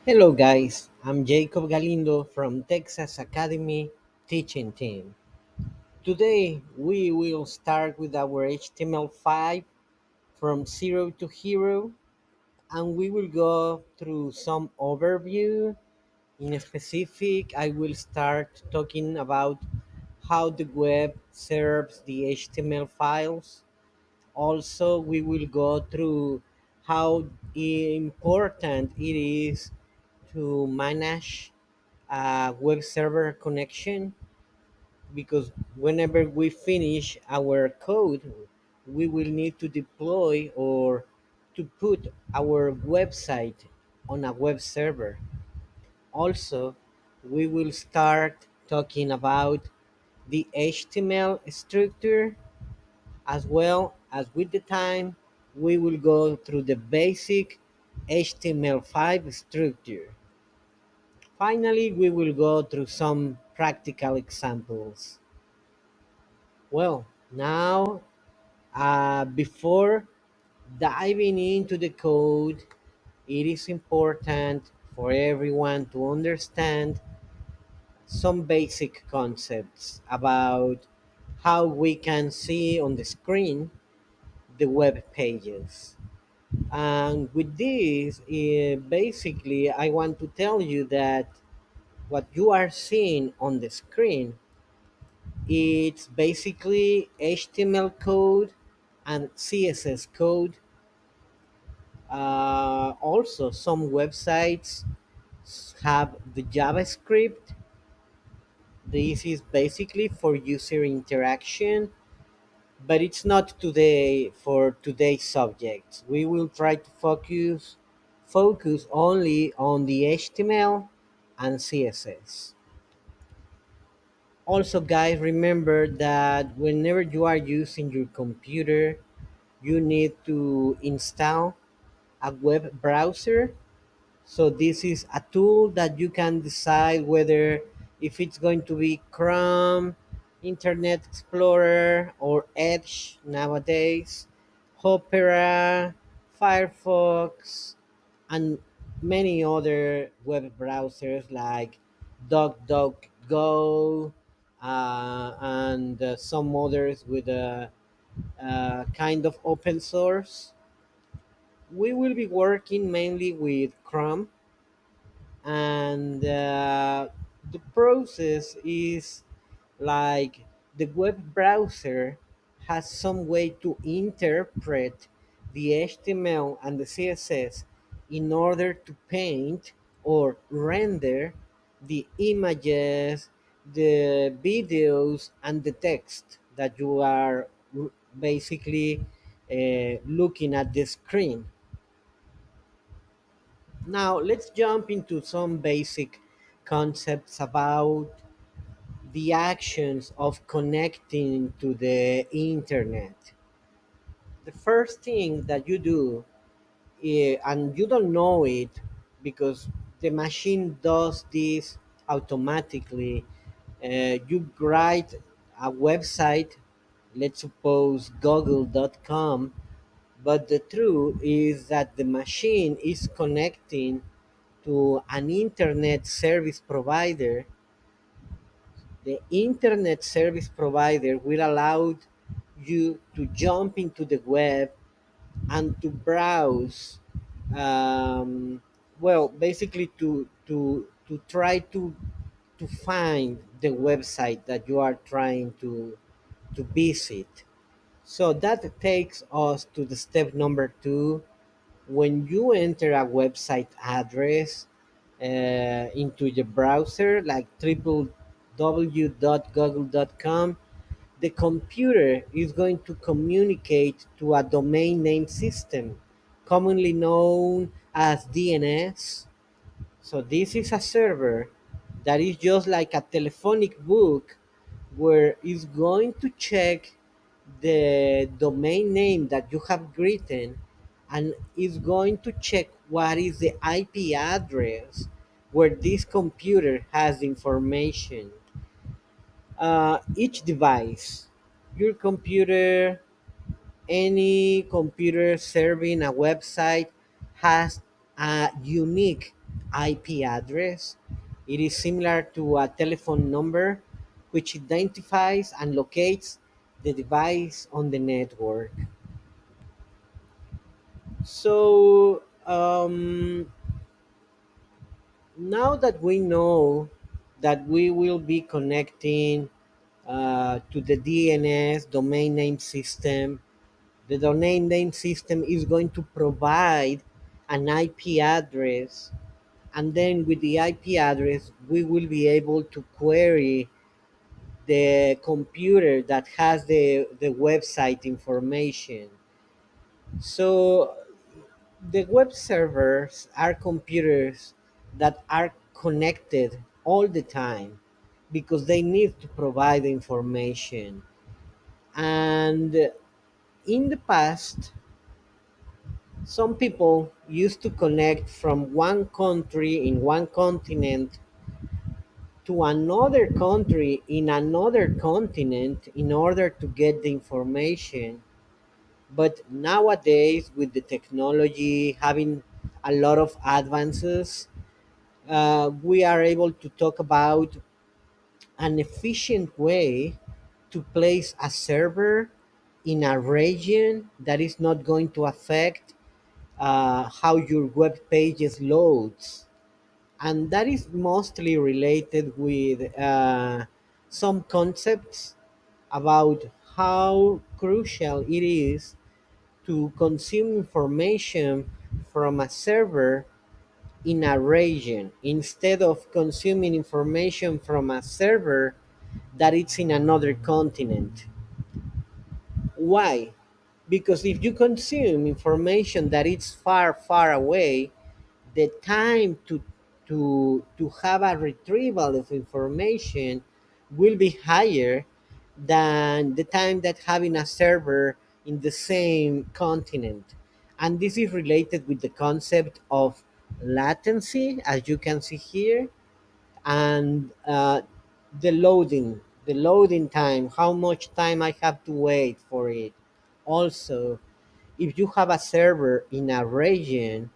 Hello, guys. I'm Jacob Galindo from Texas Academy Teaching Team. Today, we will start with our HTML5 from zero to hero, and we will go through some overview. In specific, I will start talking about how the web serves the HTML files. Also, we will go through how important it is to manage a web server connection, because whenever we finish our code, we will need to deploy or to put our website on a web server. Also, we will start talking about the HTML structure, as well as with the time we will go through the basic HTML5 structure. Finally, we will go through some practical examples. Well, now, before diving into the code, it is important for everyone to understand some basic concepts about how we can see on the screen the web pages. And with this, basically, I want to tell you that what you are seeing on the screen, it's basically HTML code and CSS code. Also, some websites have the JavaScript. This is basically for user interaction, but it's not today for today's subjects. We will try to focus only on the HTML and CSS. Also, guys, remember that whenever you are using your computer, you need to install a web browser. So this is a tool that you can decide whether if it's going to be Chrome, Internet Explorer, or Edge nowadays, Opera, Firefox, and many other web browsers like DuckDuckGo, and some others with a kind of open source. We will be working mainly with Chrome, and the process is like the web browser has some way to interpret the HTML and the CSS in order to paint or render the images, the videos, and the text that you are basically looking at the screen. Now, let's jump into some basic concepts about the actions of connecting to the internet. The first thing that you do, and you don't know it because the machine does this automatically, you write a website, let's suppose google.com, but the truth is that the machine is connecting to an internet service provider. The internet service provider will allow you to jump into the web and to browse, well, basically to try to find the website that you are trying to visit. So that takes us to the step number two. When you enter a website address into your browser, like www.google.com, the computer is going to communicate to a domain name system, commonly known as DNS. So this is a server that is just like a telephonic book, where it's going to check the domain name that you have written, and is going to check what is the IP address where this computer has information. Each device, your computer, any computer serving a website, has a unique IP address. It is similar to a telephone number which identifies and locates the device on the network. So now that we know that we will be connecting to the DNS domain name system, the domain name system is going to provide an IP address, and then with the IP address, we will be able to query the computer that has the website information. So the web servers are computers that are connected all the time because they need to provide information. And in the past, some people used to connect from one country in one continent to another country in another continent in order to get the information. But nowadays, with the technology having a lot of advances, we are able to talk about an efficient way to place a server in a region that is not going to affect how your web pages loads, and that is mostly related with some concepts about how crucial it is to consume information from a server in a region instead of consuming information from a server that it's in another continent. Why? Because if you consume information that is far, far away, the time to have a retrieval of information will be higher than the time that having a server in the same continent. And this is related with the concept of latency, as you can see here, and the loading time, how much time I have to wait for it. Also, if you have a server in a region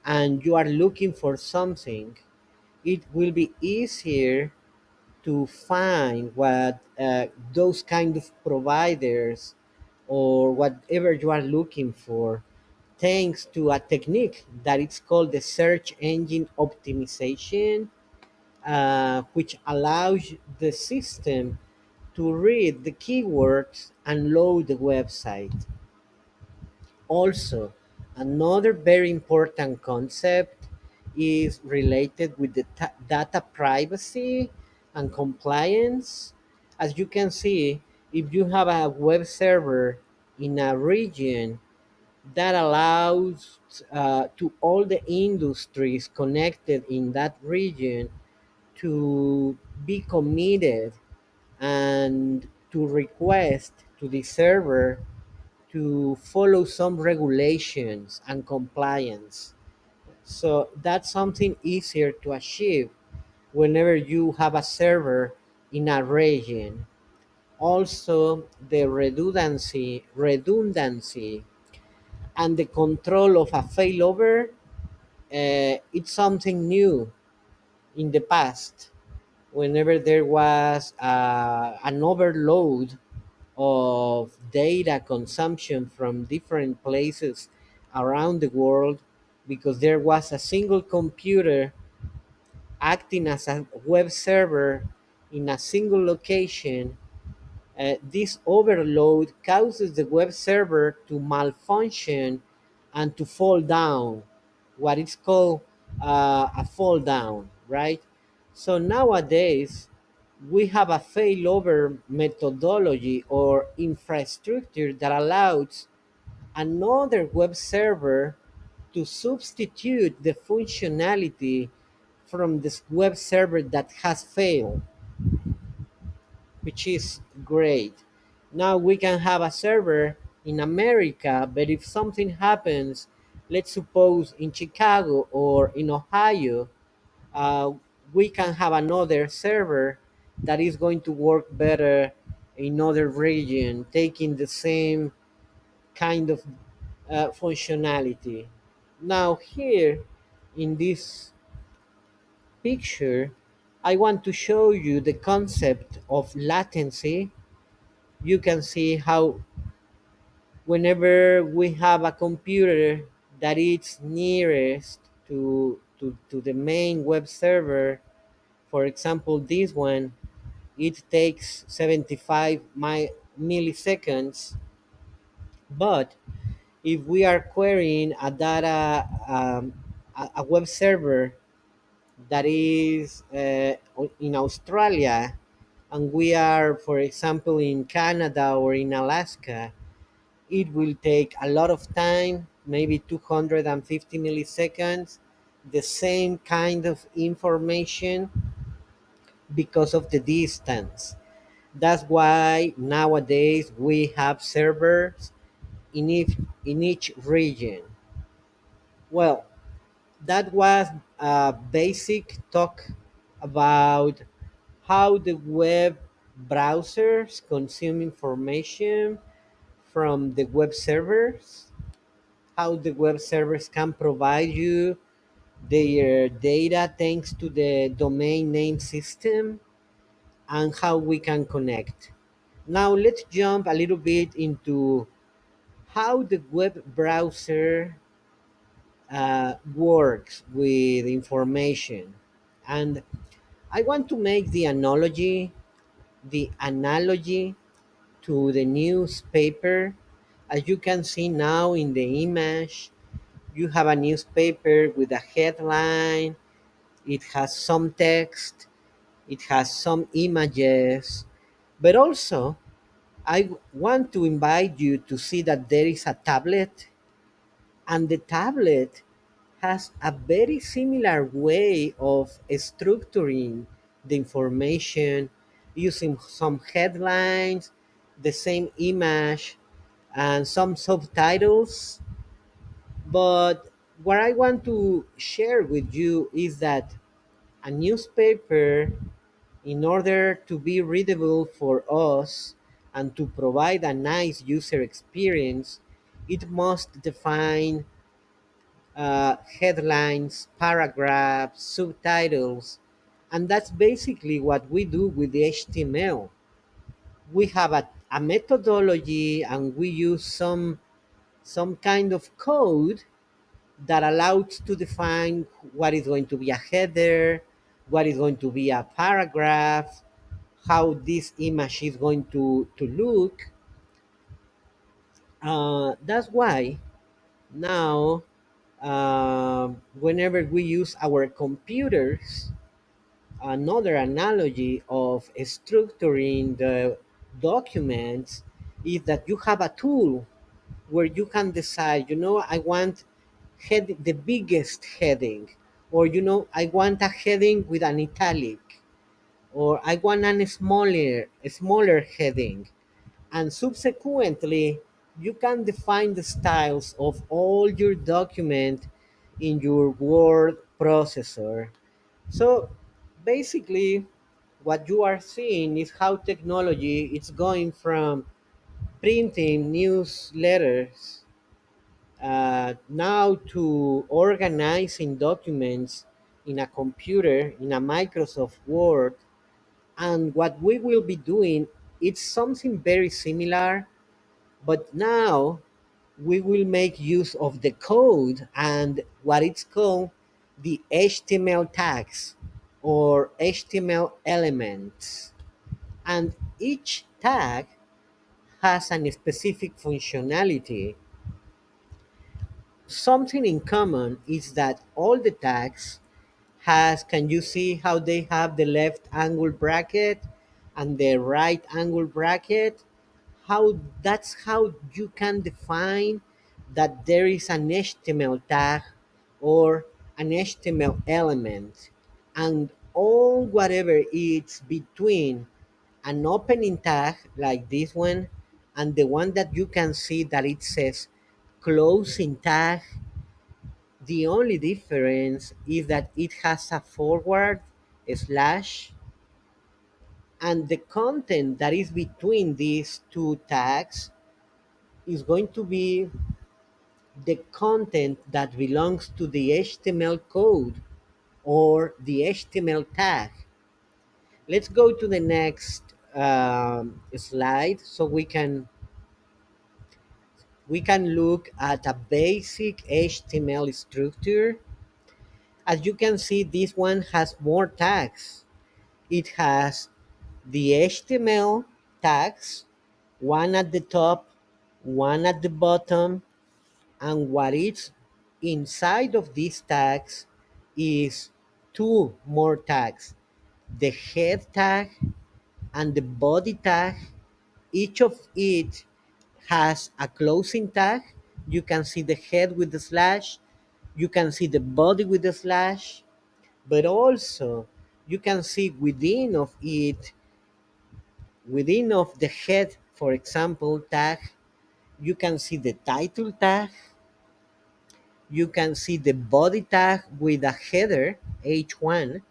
and you are looking for something, it will be easier to find what those kind of providers or whatever you are looking for, thanks to a technique that is called the search engine optimization, which allows the system to read the keywords and load the website. Also, another very important concept is related with the data privacy and compliance. As you can see, if you have a web server in a region, that allows to all the industries connected in that region to be committed and to request to the server to follow some regulations and compliance. So that's something easier to achieve whenever you have a server in a region. Also, the redundancy, and the control of a failover. It's something new in the past. Whenever there was an overload of data consumption from different places around the world, because there was a single computer acting as a web server in a single location, this overload causes the web server to malfunction and to fall down, what is called a fall down, right? So nowadays, we have a failover methodology or infrastructure that allows another web server to substitute the functionality from this web server that has failed, which is great. Now we can have a server in America, but if something happens, let's suppose in Chicago or in Ohio, uh, we can have another server that is going to work better in other region, taking the same kind of functionality. Now here, In this picture, I want to show you the concept of latency. You can see how whenever we have a computer that is nearest to the main web server, for example, this one, it takes 75 milliseconds. But if we are querying a data, a web server that is in Australia, and we are, for example, in Canada or in Alaska, it will take a lot of time, maybe 250 milliseconds, the same kind of information because of the distance. That's why nowadays we have servers in each region. Well, that was a basic talk about how the web browsers consume information from the web servers, how the web servers can provide you their data thanks to the domain name system, and how we can connect. Now let's jump a little bit into how the web browser works with information. And I want to make the analogy to the newspaper. As you can see now in the image, you have a newspaper with a headline, it has some text, it has some images, but also I want to invite you to see that there is a tablet, and the tablet has a very similar way of structuring the information using some headlines, the same image, and some subtitles. But what I want to share with you is that a newspaper, in order to be readable for us and to provide a nice user experience, it must define headlines, paragraphs, subtitles, and that's basically what we do with the HTML. We have a methodology, and we use some kind of code that allows to define what is going to be a header, what is going to be a paragraph, how this image is going to look. That's why now, whenever we use our computers, another analogy of structuring the documents is that you have a tool where you can decide, I want the biggest heading, or I want a heading with an italic, or I want a smaller heading, and subsequently you can define the styles of all your document in your word processor. So basically, what you are seeing is how technology is going from printing newsletters now to organizing documents in a computer, in a Microsoft Word. And what we will be doing, it's something very similar, but now we will make use of the code and what it's called the HTML tags or HTML elements. And each tag has a specific functionality. Something in common is that all the tags can you see how they have the left angle bracket and the right angle bracket? How That's how you can define that there is an HTML tag or an HTML element, and all whatever is between an opening tag like this one and the one that you can see that it says closing tag. The only difference is that it has a forward slash, and the content that is between these two tags is going to be the content that belongs to the HTML code or the HTML tag. Let's go to the next slide so we can look at a basic HTML structure. As you can see, this one has more tags. It has the HTML tags, one at the top, one at the bottom, and what is inside of these tags is two more tags, the head tag and the body tag. Each of it has a closing tag. You can see the head with the slash, you can see the body with the slash, but also you can see within of the head, for example, tag, you can see the title tag, you can see the body tag with a header h1,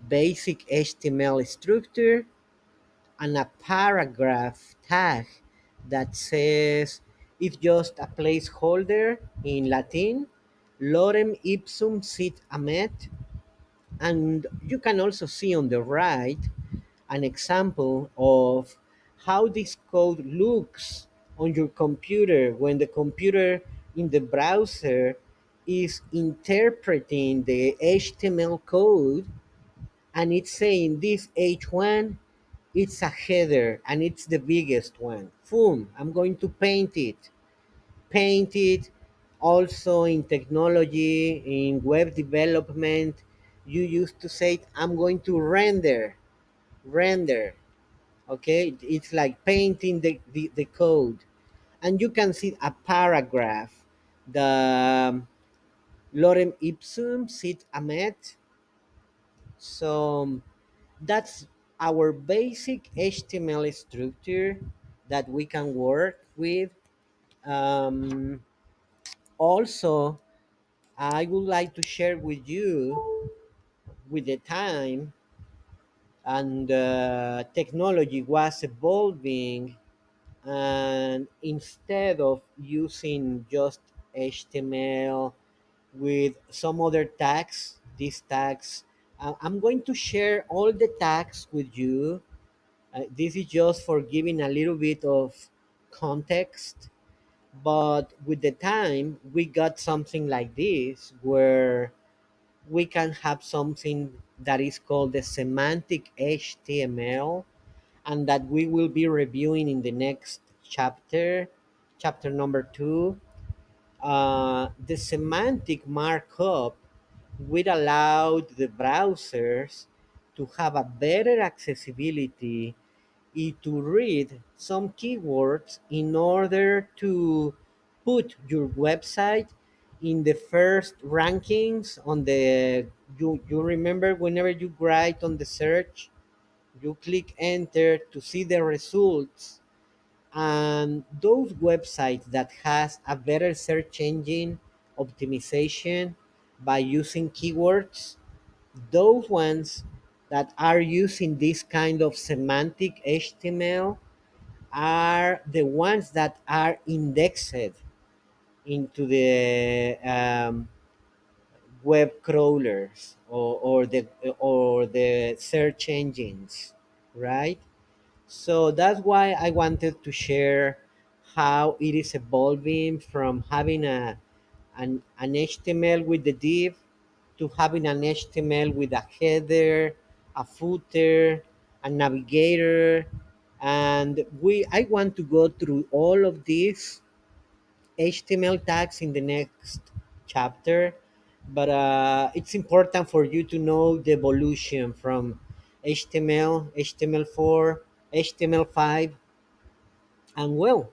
basic HTML structure, and a paragraph tag that says it's just a placeholder in Latin, lorem ipsum sit amet. And you can also see on the right an example of how this code looks on your computer when the computer in the browser is interpreting the HTML code, and it's saying this H1, it's a header and it's the biggest one. Boom, I'm going to paint it. Also in technology, in web development, you used to say, I'm going to render. Okay, it's like painting the code. And you can see a paragraph, the lorem ipsum sit amet. So that's our basic HTML structure that we can work with. Um, also I would like to share with you, with the time and technology was evolving, and instead of using just HTML with some other tags, these tags, I'm going to share all the tags with you. This is just for giving a little bit of context, but with the time we got something like this where we can have something that is called the semantic HTML, and that we will be reviewing in the next chapter, chapter number 2. The semantic markup will allow the browsers to have a better accessibility to read some keywords in order to put your website in the first rankings on the, you remember whenever you write on the search, you click enter to see the results, and those websites that has a better search engine optimization by using keywords, those ones that are using this kind of semantic HTML are the ones that are indexed into the web crawlers, or the search engines, right? So that's why I wanted to share how it is evolving from having an HTML with the div to having an HTML with a header, a footer, a navigator. And I want to go through all of these HTML tags in the next chapter, but it's important for you to know the evolution from HTML, HTML4, HTML5, and well,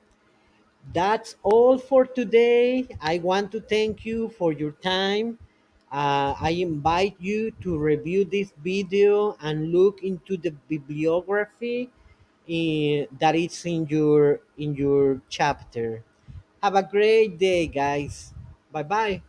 that's all for today. I want to thank you for your time. I invite you to review this video and look into the bibliography that is in your chapter. Have a great day, guys. Bye bye.